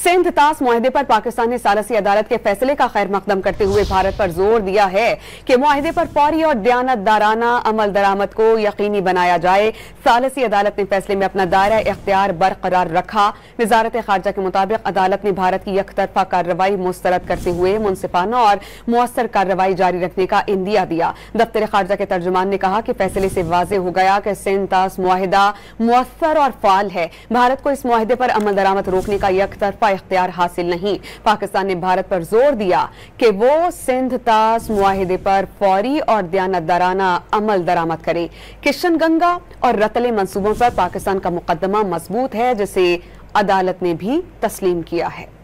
सिंध तास मुआहदे पर पाकिस्तान ने सालसी अदालत के फैसले का खैर मकदम करते हुए भारत पर जोर दिया है कि मुआहदे पर फौरी और दयानतदाराना अमल दरामद को यकीनी बनाया जाए। सालसी अदालत ने फैसले में अपना दायरा इख्तियार बरकरार रखा। वजारत खारजा के मुताबिक अदालत ने भारत की यकतरफा कार्रवाई मुस्तरद करते हुए मुनसिफाना और मुअस्सर कार्रवाई जारी रखने का इंदिया दिया। दफ्तर खारजा के तर्जुमान ने कहा कि फैसले से वाज़ेह हो गया कि सिंध तास मुआहदा मुअस्सर और फाल है। भारत को इस मुआहदे पर अमल दरामद रोकने का यकतरफा इख्तियार हासिल नहीं। पाकिस्तान ने भारत पर जोर दिया कि वो सिंध तास मुआहिदे पर फौरी और दयानतदाराना अमल दरामद करे। किशन गंगा और रतले मंसूबों पर पाकिस्तान का मुकदमा मजबूत है, जिसे अदालत ने भी तस्लीम किया है।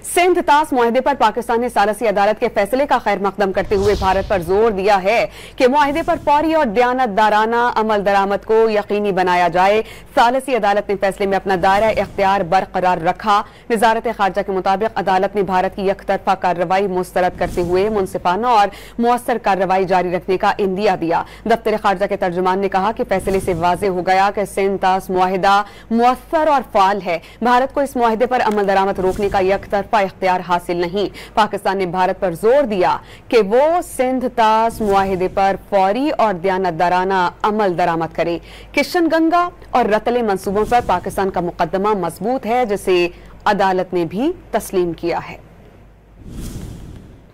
सिंध तास मुआहदे पर पाकिस्तान ने सालसी अदालत के फैसले का खैर मकदम करते हुए भारत पर जोर दिया है कि मुआहदे पर फौरी और दयानतदाराना अमल दरामद को यकीनी बनाया जाए। सालसी अदालत ने फैसले में अपना दायरा इख्तियार बरकरार रखा। वजारत खारजा के मुताबिक अदालत ने भारत की यकतरफा कार्रवाई मुस्तरद करते हुए मुनसिफाना और मुअस्सर कार्रवाई जारी रखने का इंदिया दिया। दफ्तर खारजा के तर्जुमान ने कहा कि फैसले से वाज़ेह हो गया कि सिंध तास मुआहदा मुअस्सर और फाल है। भारत को इस मुआहदे पर अमल दरामद रोकने का यकतरफा इख्तियार हासिल नहीं। पाकिस्तान ने भारत पर जोर दिया कि वो सिंध तास मुआहिदे पर फौरी और दयानतदाराना अमल दरामद करे। किशन गंगा और रतले मंसूबों पर पाकिस्तान का मुकदमा मजबूत है, जिसे अदालत ने भी तस्लीम किया है।